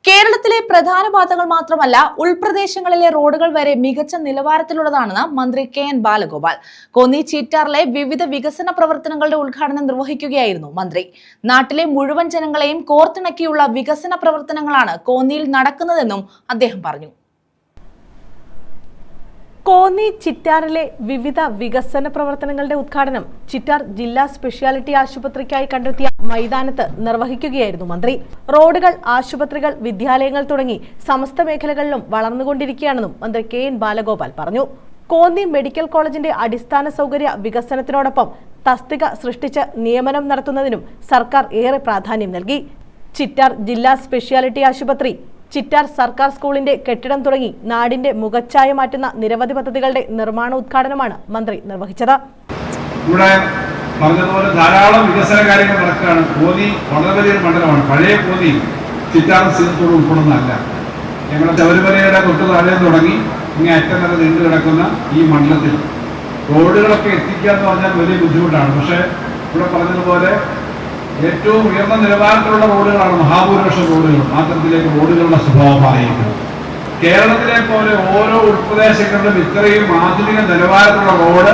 കേരളത്തിലെ പ്രധാന പാതകൾ മാത്രമല്ല ഉൾപ്രദേശങ്ങളിലെ റോഡുകൾ വരെ മികച്ച നിലവാരത്തിലുള്ളതാണെന്ന് മന്ത്രി കെ.എൻ. ബാലഗോപാൽ കോന്നി ചീറ്റാറിലെ വിവിധ വികസന പ്രവർത്തനങ്ങളുടെ ഉദ്ഘാടനം നിർവഹിക്കുകയായിരുന്നു മന്ത്രി. നാട്ടിലെ മുഴുവൻ ജനങ്ങളെയും കോർത്തിണക്കിയുള്ള വികസന പ്രവർത്തനങ്ങളാണ് കോന്നിയിൽ നടക്കുന്നതെന്നും അദ്ദേഹം പറഞ്ഞു. കോന്നി ചിറ്റാറിലെ വിവിധ വികസന പ്രവർത്തനങ്ങളുടെ ഉദ്ഘാടനം ചിറ്റാർ ജില്ലാ സ്പെഷ്യാലിറ്റി ആശുപത്രിക്കായി കണ്ടെത്തിയ മൈതാനത്ത് നിർവഹിക്കുകയായിരുന്നു മന്ത്രി. റോഡുകൾ, ആശുപത്രികൾ, വിദ്യാലയങ്ങൾ തുടങ്ങി സമസ്ത മേഖലകളിലും വളർന്നുകൊണ്ടിരിക്കുകയാണെന്നും മന്ത്രി കെ.എൻ. ബാലഗോപാൽ പറഞ്ഞു. കോന്നി മെഡിക്കൽ കോളേജിന്റെ അടിസ്ഥാന സൗകര്യ വികസനത്തിനോടൊപ്പം തസ്തിക സൃഷ്ടിച്ച് നിയമനം നടത്തുന്നതിനും സർക്കാർ ഏറെ പ്രാധാന്യം നൽകി. ചിറ്റാർ ജില്ലാ സ്പെഷ്യാലിറ്റി ആശുപത്രി, ചിറ്റാർ സർക്കാർ സ്കൂളിന്റെ കെട്ടിടം തുടങ്ങി നാടിന്റെ മുഖച്ഛായ മാറ്റുന്ന നിരവധി പദ്ധതികളുടെ നിർമ്മാണ ഉദ്ഘാടനമാണ് മന്ത്രി നിർവഹിച്ചത്. ഇവിടെ പറഞ്ഞതുപോലെ ധാരാളം വികസന കാര്യങ്ങൾ നടക്കുകയാണ്. കോന്നി വളരെ വലിയൊരു മണ്ഡലമാണ്. പഴയ കോന്നി ചിറ്റാർ സീനത്തോട് ഉൾപ്പെടുന്നതല്ല. ഞങ്ങളുടെ ശബരിമലയുടെ തൊട്ട് താഴെ തുടങ്ങി ഇങ്ങനെ അറ്റം വരെ നീണ്ടു കിടക്കുന്ന ഈ മണ്ഡലത്തിൽ റോഡുകളൊക്കെ എത്തിക്കുക എന്ന് പറഞ്ഞാൽ വലിയ ബുദ്ധിമുട്ടാണ്. പക്ഷേ ഇവിടെ പറഞ്ഞതുപോലെ ഏറ്റവും ഉയർന്ന നിലവാരത്തിലുള്ള റോഡുകളാണ് മഹാഭൂരിപക്ഷം റോഡുകളും. ആ തരത്തിലേക്ക് റോഡുകളുടെ സ്വഭാവം മാറിയിരിക്കുന്നത്. കേരളത്തിലെ പോലെ ഓരോ ഉൾപ്രദേശങ്ങളിലും ഇത്രയും ആധുനിക നിലവാരത്തിലുള്ള റോഡ്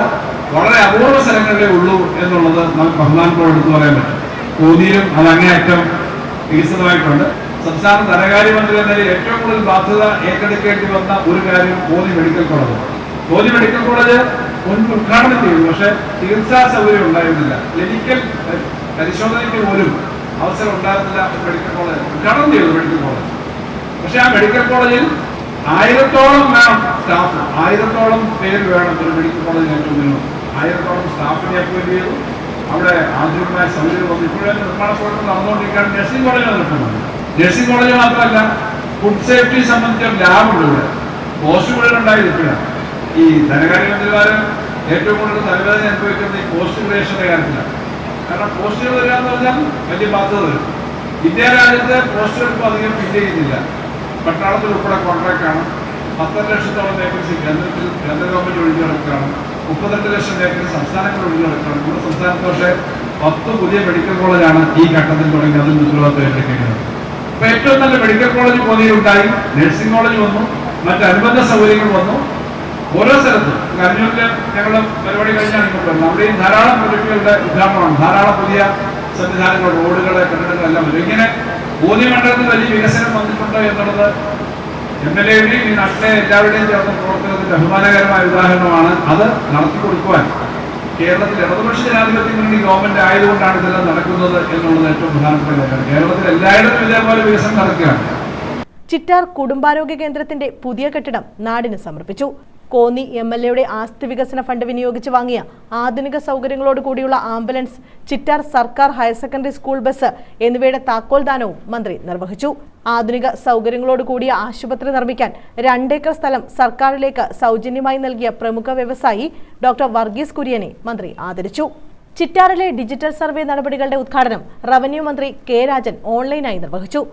വളരെ അപൂർവ സ്ഥലങ്ങളിലേ ഉള്ളൂ എന്നുള്ളത് നമുക്ക് ബഹുമാനത്തോടെ എടുത്തു പറയാൻ പറ്റും. കോന്നിയിലും അത് അങ്ങേയറ്റം വികസിതമായിട്ടുണ്ട്. സംസ്ഥാന ധനകാര്യമന്ത്രി എന്ന നിലയിൽ ഏറ്റവും കൂടുതൽ ബാധ്യത ഏറ്റെടുക്കേണ്ടി വന്ന ഒരു കാര്യം Konni medical college. Konni medical college മുൻപ് ഉദ്ഘാടനം ചെയ്തു, പക്ഷേ ചികിത്സാ സൗകര്യം ഉണ്ടായിരുന്നില്ല. ക്ലിനിക്കൽ പരിശോധനയ്ക്ക് പോലും അവസരം ഉണ്ടായിരുന്നില്ല. മെഡിക്കൽ കോളേജ് ഉദ്ഘാടനം ചെയ്തു മെഡിക്കൽ കോളേജ്. പക്ഷെ ആ മെഡിക്കൽ കോളേജിൽ 1000-ഓളം വേണം സ്റ്റാഫ്, 1000-ഓളം പേര് വേണം ഒരു മെഡിക്കൽ കോളേജിൽ. ഏറ്റവും മിനിമം 1000-ഓളം സ്റ്റാഫിനെ അപ്പോയിന്റ് ചെയ്തു. അവിടെ ആധുനികമായ സൗകര്യം വന്നു. ഇപ്പോഴും നിർമ്മാണ പ്രവർത്തനം നടന്നുകൊണ്ടിരിക്കുകയാണ്. നഴ്സിംഗ് കോളേജ് നടക്കുന്നത്. നഴ്സിംഗ് കോളേജ് മാത്രമല്ല, ഫുഡ് സേഫ്റ്റി സംബന്ധിച്ച ലാബുണ്ട് ഇവിടെ. പോസ്റ്റ് ഗ്രേഡ് ഉണ്ടായിരിക്കുകയാണ്. ഈ ധനകാര്യമന്ത്രിമാര് ഏറ്റവും കൂടുതൽ തലവേദന അനുഭവിക്കുന്നത് ഈ പോസ്റ്റ് ഗ്രേഷന്റെ കാര്യത്തിലാണ്. കാരണം പോസ്റ്റുകൾ വരിക എന്ന് പറഞ്ഞാൽ വലിയ ബാധ്യത വരും. ഇന്ത്യ രാജ്യത്ത് പോസ്റ്റുകൾക്കും അധികം ഫില്ല് ചെയ്യുന്നില്ല. പട്ടാളത്തിൽ ഉൾപ്പെടെ കോൺട്രാക്റ്റാണ്. 12 ലക്ഷത്തോളം വേക്കൻസി കേന്ദ്ര ഗവൺമെന്റ് ഒഴിഞ്ഞു കിടക്കുകയാണ്. 32 ലക്ഷം വേക്കൻസി സംസ്ഥാനങ്ങൾ ഒഴിഞ്ഞു കിടക്കുകയാണ്. നമ്മുടെ സംസ്ഥാനത്ത് പക്ഷേ 10 പുതിയ മെഡിക്കൽ കോളേജാണ് ഈ ഘട്ടത്തിൽ തുടങ്ങി അതിൽ ഉത്തരവാദിത്വം ഏറ്റെടുക്കേണ്ടത്. അപ്പൊ ഏറ്റവും നല്ല മെഡിക്കൽ കോളേജ് കോന്നിയിലുണ്ടായി. നഴ്സിംഗ് കോളേജ് വന്നു, മറ്റനുബന്ധ സൗകര്യങ്ങൾ വന്നു. ഓരോ സ്ഥലത്തും കണ്ണൂരില് ഞങ്ങളുടെ പരിപാടി കഴിഞ്ഞാണ് ഇങ്ങോട്ട് വരുന്നത്. അവിടെയും ധാരാളം പ്രൊജക്ടുകളുടെ ഉദ്ഘാടനമാണ്. ധാരാളം പുതിയ സംവിധാനങ്ങൾ, റോഡുകള്, കെട്ടിടങ്ങളെല്ലാം വരും. ഇങ്ങനെ കോന്നി മണ്ഡലത്തിൽ വലിയ വികസനം വന്നിട്ടുണ്ട് എന്നുള്ളത് എംഎൽഎയുടെയും ഈ നാട്ടിലെ എല്ലാവരുടെയും ചേർന്ന പ്രവർത്തനത്തിന്റെ അഭിമാനകരമായ ഉദാഹരണമാണ്. അത് നടത്തി കൊടുക്കുവാൻ കേരളത്തിൽ ഇടതുപക്ഷ ജനാധിപത്യ മുന്നണി ഗവൺമെന്റ് ആയതുകൊണ്ടാണ് ഇതെല്ലാം നടക്കുന്നത് എന്നുള്ളത് ഏറ്റവും പ്രധാനപ്പെട്ട കാര്യമാണ്. കേരളത്തിൽ എല്ലായിടത്തും ഇതേപോലെ വികസനം നടക്കുകയാണ്. ചിറ്റാർ കുടുംബാരോഗ്യ കേന്ദ്രത്തിന്റെ പുതിയ കെട്ടിടം നാടിന് സമർപ്പിച്ചു. കോന്നി എം.എൽ.എയുടെ ആസ്തി വികസന ഫണ്ട് വിനിയോഗിച്ച് വാങ്ങിയ ആധുനിക സൗകര്യങ്ങളോട് കൂടിയുള്ള ആംബുലൻസ്, ചിറ്റാർ സർക്കാർ ഹയർ സെക്കൻഡറി സ്കൂൾ ബസ് എന്നിവയുടെ താക്കോൽദാനവും മന്ത്രി നിർവഹിച്ചു. ആധുനിക സൗകര്യങ്ങളോട് കൂടിയ ആശുപത്രി നിർമ്മിക്കാൻ 2 ഏക്കർ സ്ഥലം സർക്കാരിലേക്ക് സൗജന്യമായി നൽകിയ പ്രമുഖ വ്യവസായി ഡോക്ടർ വർഗീസ് കുര്യനെ മന്ത്രി ആദരിച്ചു. ചിറ്റാറിലെ ഡിജിറ്റൽ സർവേ നടപടികളുടെ ഉദ്ഘാടനം റവന്യൂ മന്ത്രി കെ. രാജൻ ഓൺലൈനായി നിർവഹിച്ചു.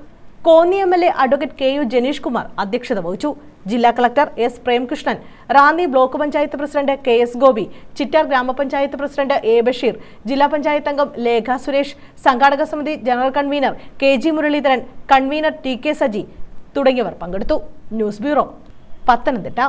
Konni MLA advocate K U. Janeesh Kumar അധ്യക്ഷത വഹിച്ചു. ജില്ലാ collector S. Premkrishnan, Ranni block panchayat president K S. Gopi, Chittar ഗ്രാമപഞ്ചായത്ത് പ്രസിഡന്റ് എ. ബഷീർ, ജില്ലാ പഞ്ചായത്ത് അംഗം ലേഖ സുരേഷ്, സംഘാടക സമിതി general convener K G. Muraleedharan, convener T K. Saji തുടങ്ങിയവർ പങ്കെടുത്തു. News bureau, Pathanamthitta.